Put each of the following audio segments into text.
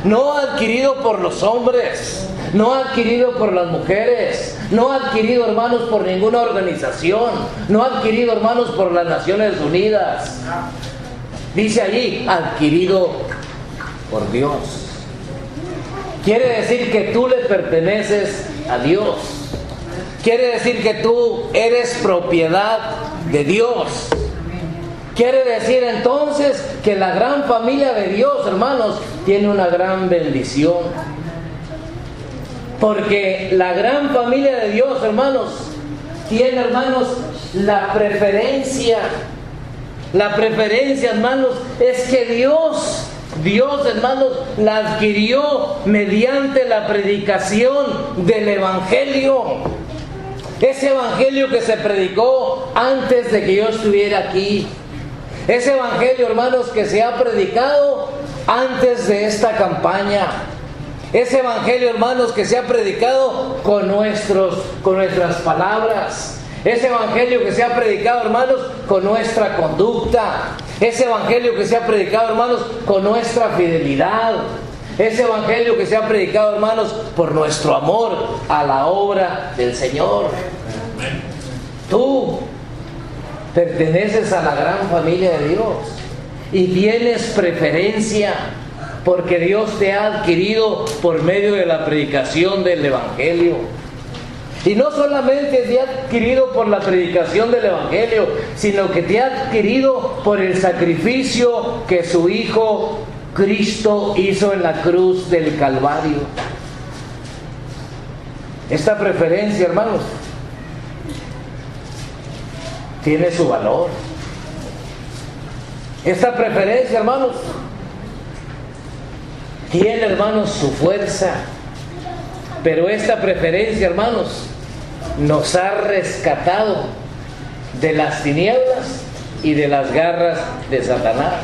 no adquirido por los hombres, no adquirido por las mujeres, no adquirido, hermanos, por ninguna organización, no adquirido, hermanos, por las Naciones Unidas. Dice allí, adquirido por Dios. Quiere decir que tú le perteneces a Dios. Quiere decir que tú eres propiedad de Dios. Quiere decir entonces que la gran familia de Dios, hermanos, tiene una gran bendición. Porque la gran familia de Dios, hermanos, tiene, hermanos, la preferencia. La preferencia, hermanos, es que Dios, hermanos, la adquirió mediante la predicación del Evangelio. Ese Evangelio que se predicó antes de que yo estuviera aquí. Ese Evangelio, hermanos, que se ha predicado antes de esta campaña. Ese Evangelio, hermanos, que se ha predicado con nuestras palabras. Ese Evangelio que se ha predicado, hermanos, con nuestra conducta. Ese Evangelio que se ha predicado, hermanos, con nuestra fidelidad. Ese Evangelio que se ha predicado, hermanos, por nuestro amor a la obra del Señor. Tú perteneces a la gran familia de Dios y tienes preferencia porque Dios te ha adquirido por medio de la predicación del Evangelio. Y no solamente te ha adquirido por la predicación del Evangelio, sino que te ha adquirido por el sacrificio que su Hijo Cristo hizo en la cruz del Calvario. Esta preferencia, hermanos, tiene su valor. Esta preferencia, hermanos, tiene, hermanos, su fuerza. Pero esta preferencia, hermanos, nos ha rescatado de las tinieblas y de las garras de Satanás.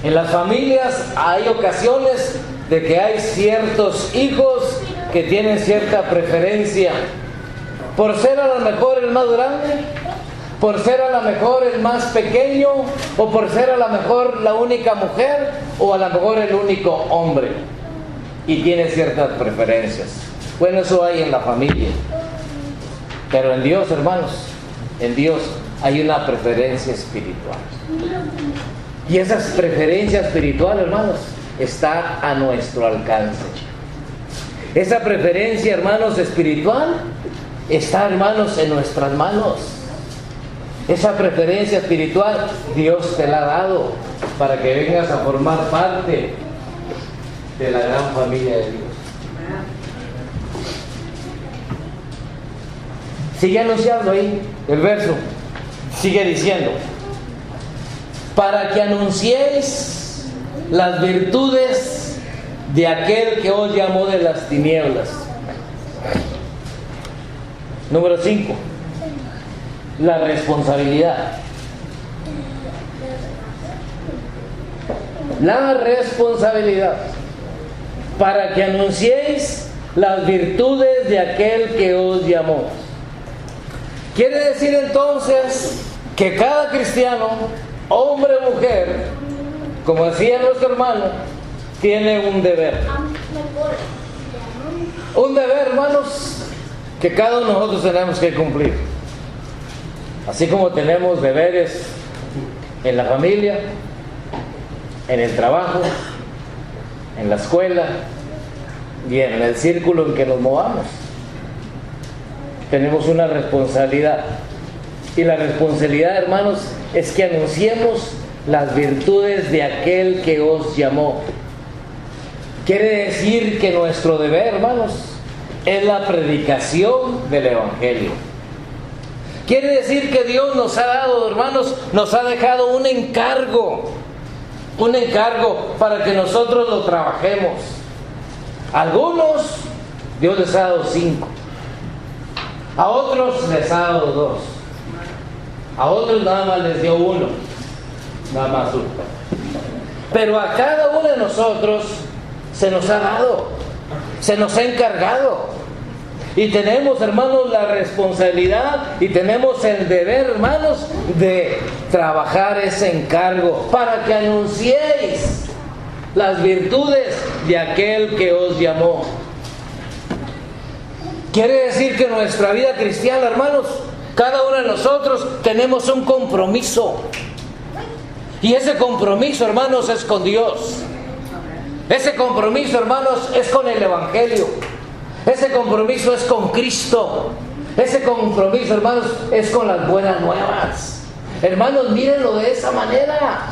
En las familias hay ocasiones de que hay ciertos hijos que tienen cierta preferencia por ser a lo mejor el más grande, por ser a lo mejor el más pequeño, o por ser a lo mejor la única mujer, o a lo mejor el único hombre, y tiene ciertas preferencias. Bueno, eso hay en la familia, pero en Dios, hermanos, en Dios hay una preferencia espiritual. Y esa preferencia espiritual, hermanos, está a nuestro alcance. Esa preferencia, hermanos, espiritual está, hermanos, en nuestras manos. Esa preferencia espiritual Dios te la ha dado para que vengas a formar parte de la gran familia de Dios. Sigue anunciando ahí el verso, sigue diciendo: para que anunciéis las virtudes de aquel que os llamó de las tinieblas. Número 5, la responsabilidad. La responsabilidad. Para que anunciéis las virtudes de aquel que os llamó. Quiere decir entonces que cada cristiano, hombre o mujer, como decía nuestro hermano, tiene un deber. Un deber, hermanos, que cada uno de nosotros tenemos que cumplir. Así como tenemos deberes en la familia, en el trabajo, en la escuela y en el círculo en que nos movamos. Tenemos una responsabilidad. Y la responsabilidad, hermanos, es que anunciemos las virtudes de aquel que os llamó. Quiere decir que nuestro deber, hermanos, es la predicación del Evangelio. Quiere decir que Dios nos ha dado, hermanos, nos ha dejado un encargo para que nosotros lo trabajemos. Algunos Dios les ha dado 5, a otros les ha dado 2, a otros nada más les dio 1, nada más 1. Pero a cada uno de nosotros se nos ha dado, se nos ha encargado. Y tenemos, hermanos, la responsabilidad y tenemos el deber, hermanos, de trabajar ese encargo para que anunciéis las virtudes de aquel que os llamó. Quiere decir que en nuestra vida cristiana, hermanos, cada uno de nosotros tenemos un compromiso. Y ese compromiso, hermanos, es con Dios. Ese compromiso, hermanos, es con el Evangelio. Ese compromiso es con Cristo. Ese compromiso, hermanos, es con las buenas nuevas. Hermanos, mírenlo de esa manera.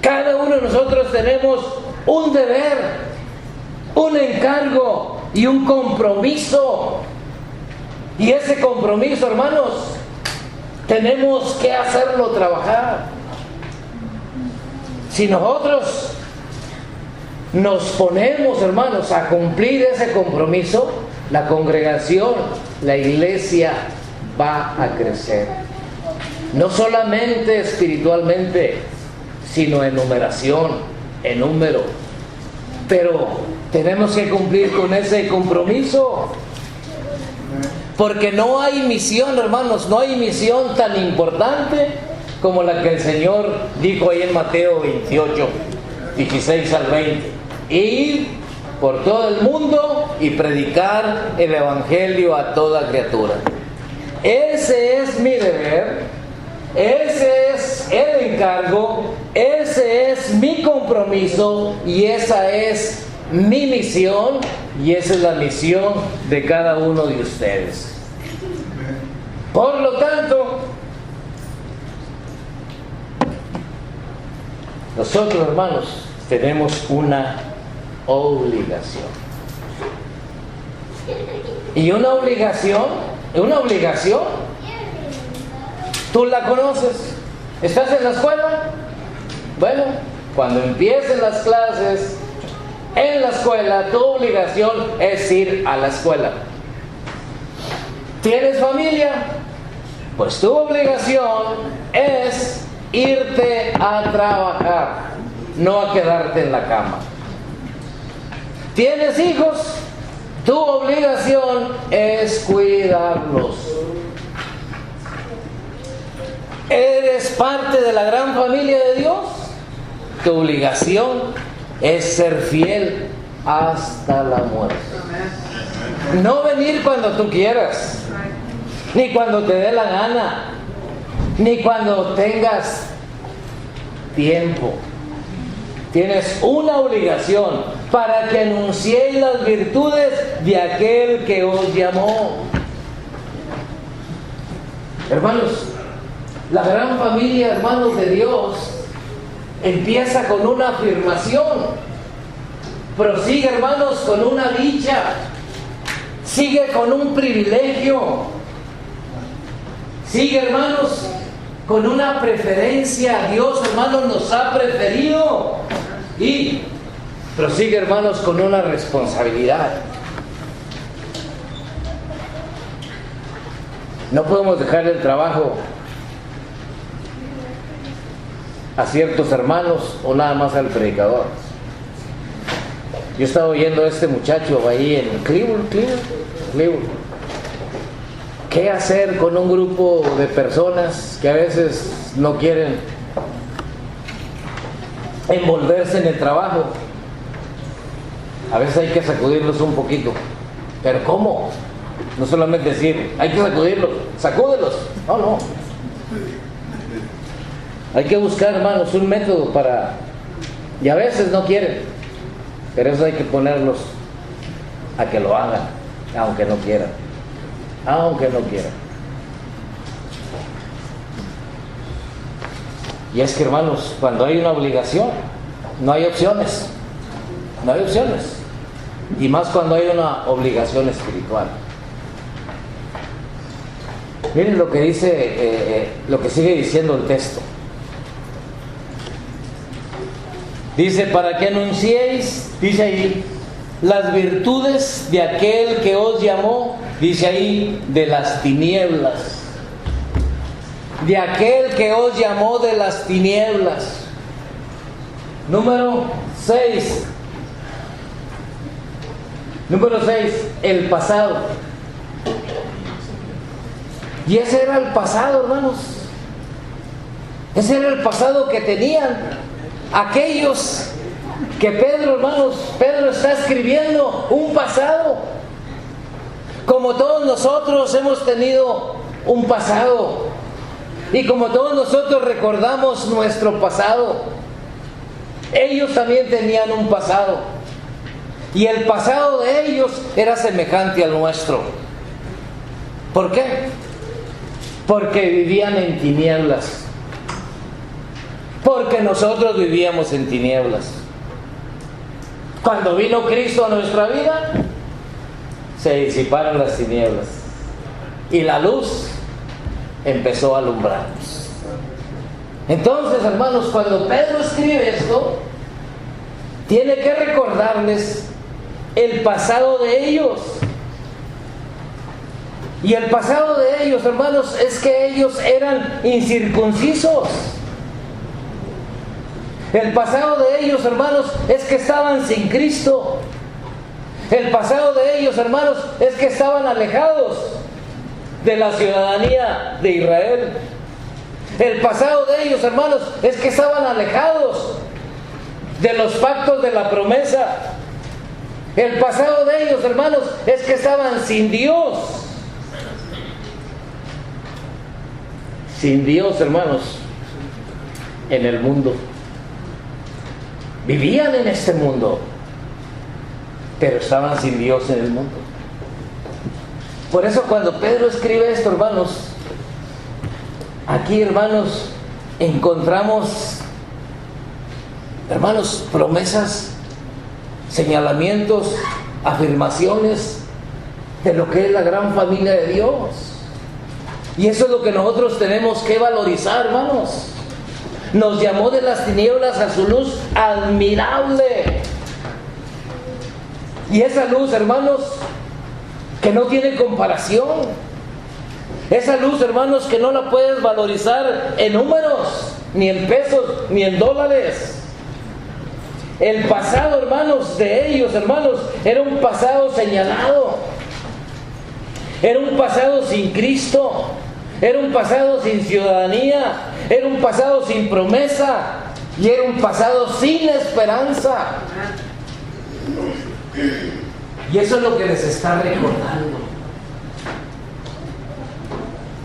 Cada uno de nosotros tenemos un deber, un encargo y un compromiso. Y ese compromiso, hermanos, tenemos que hacerlo trabajar. Si nosotros nos ponemos, hermanos, a cumplir ese compromiso, la congregación, la iglesia va a crecer. No solamente espiritualmente, sino en numeración, en número. Pero tenemos que cumplir con ese compromiso. Porque no hay misión, hermanos, no hay misión tan importante como la que el Señor dijo ahí en Mateo 28, 16 al 20. Ir por todo el mundo y predicar el Evangelio a toda criatura. Ese es mi deber, ese es el encargo, ese es mi compromiso y esa es mi misión y esa es la misión de cada uno de ustedes. Por lo tanto, nosotros, hermanos, tenemos una obligación. Y una obligación, tú la conoces. ¿Estás en la escuela? Bueno, cuando empiecen las clases en la escuela, tu obligación es ir a la escuela. ¿Tienes familia? Pues tu obligación es irte a trabajar, no a quedarte en la cama. ¿Tienes hijos? Tu obligación es cuidarlos. ¿Eres parte de la gran familia de Dios? Tu obligación es ser fiel hasta la muerte. No venir cuando tú quieras, ni cuando te dé la gana, ni cuando tengas tiempo. Tienes una obligación para que anunciéis las virtudes de aquel que os llamó. Hermanos, la gran familia, hermanos de Dios, empieza con una afirmación, prosigue, hermanos, con una dicha, sigue con un privilegio, sigue, hermanos, con una preferencia. Dios, hermanos, nos ha preferido y prosigue, hermanos, con una responsabilidad. No podemos dejar el trabajo a ciertos hermanos o nada más al predicador. Yo estaba oyendo a este muchacho ahí en Cleveland. ¿Qué hacer con un grupo de personas que a veces no quieren envolverse en el trabajo? A veces hay que sacudirlos un poquito. ¿Pero cómo? No solamente decir, hay que sacudirlos, sacúdelos. No. Hay que buscar, hermanos, un método para... Y a veces no quieren, pero eso hay que ponerlos a que lo hagan, aunque no quieran. Y es que, hermanos, cuando hay una obligación, no hay opciones. Y más cuando hay una obligación espiritual. Miren lo que dice, lo que sigue diciendo el texto. Dice, para que anunciéis, dice ahí, las virtudes de aquel que os llamó, dice ahí, de las tinieblas. De aquel que os llamó de las tinieblas. Número 6. El pasado. Y ese era el pasado, hermanos. Ese era el pasado que tenían. aquellos que Pedro, hermanos, Pedro está escribiendo un pasado. Como todos nosotros hemos tenido un pasado. Y como todos nosotros recordamos nuestro pasado, ellos también tenían un pasado. Y el pasado de ellos era semejante al nuestro. ¿Por qué? Porque vivían en tinieblas. Porque nosotros vivíamos en tinieblas. Cuando vino Cristo a nuestra vida, se disiparon las tinieblas y la luz empezó a alumbrarnos. Entonces, hermanos, cuando Pedro escribe esto, tiene que recordarles el pasado de ellos. Y el pasado de ellos, hermanos, es que ellos eran incircuncisos. El pasado de ellos, hermanos, es que estaban sin Cristo. El pasado de ellos, hermanos, es que estaban alejados de la ciudadanía de Israel. El pasado de ellos, hermanos, es que estaban alejados de los pactos de la promesa. El pasado de ellos, hermanos, es que estaban sin Dios. Sin Dios, hermanos, en el mundo. Vivían en este mundo, pero estaban sin Dios en el mundo. Por eso cuando Pedro escribe esto, hermanos, aquí, hermanos, encontramos, hermanos, promesas, señalamientos, afirmaciones de lo que es la gran familia de Dios. Y eso es lo que nosotros tenemos que valorizar, hermanos. Nos llamó de las tinieblas a su luz admirable. Y esa luz, hermanos, que no tiene comparación. Esa luz, hermanos, que no la puedes valorizar en números, ni en pesos, ni en dólares. El pasado, hermanos, de ellos, hermanos, era un pasado señalado. Era un pasado sin Cristo. Era un pasado sin ciudadanía. Era un pasado sin promesa. Y era un pasado sin esperanza. Y eso es lo que les está recordando.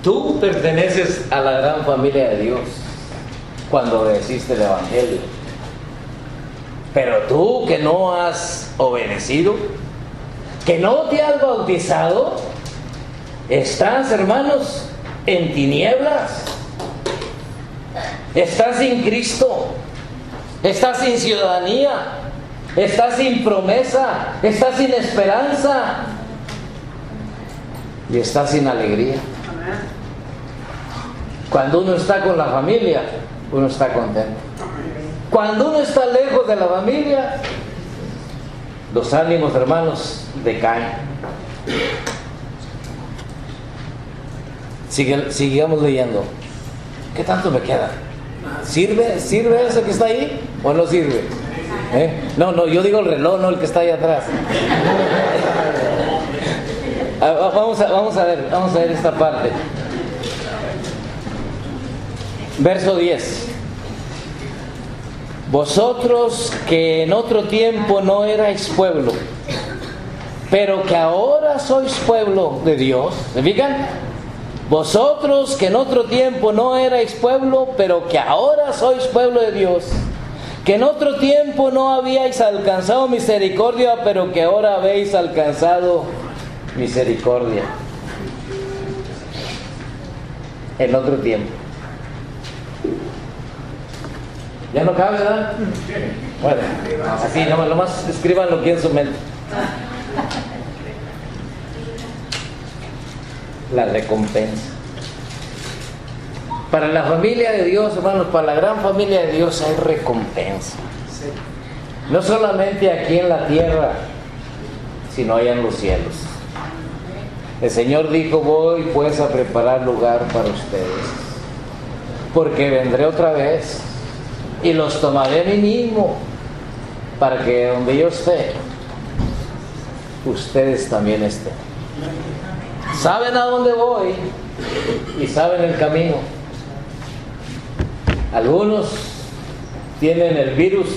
Tú perteneces a la gran familia de Dios cuando obedeciste el Evangelio. Pero tú que no has obedecido, que no te has bautizado, estás, hermanos, en tinieblas. Estás sin Cristo. Estás sin ciudadanía. Estás sin promesa. Estás sin esperanza. Y estás sin alegría. Cuando uno está con la familia, uno está contento. Cuando uno está lejos de la familia, los ánimos, hermanos, decaen. Sigamos leyendo. ¿Qué tanto me queda? ¿Sirve eso que está ahí o no sirve? No, yo digo el reloj, no el que está ahí atrás. Vamos a ver esta parte. Verso 10. Vosotros que en otro tiempo no erais pueblo, pero que ahora sois pueblo de Dios. ¿Se fijan? Vosotros que en otro tiempo no erais pueblo, pero que ahora sois pueblo de Dios. Que en otro tiempo no habíais alcanzado misericordia, pero que ahora habéis alcanzado misericordia. En otro tiempo. ¿Ya no cabe, verdad? Bueno, así, nomás escriban lo que en su mente. La recompensa. Para la familia de Dios, hermanos, para la gran familia de Dios hay recompensa. No solamente aquí en la tierra, sino allá en los cielos. El Señor dijo: voy pues a preparar lugar para ustedes, porque vendré otra vez y los tomaré a mí mismo, para que donde yo esté, ustedes también estén. Saben a dónde voy y saben el camino. Algunos tienen el virus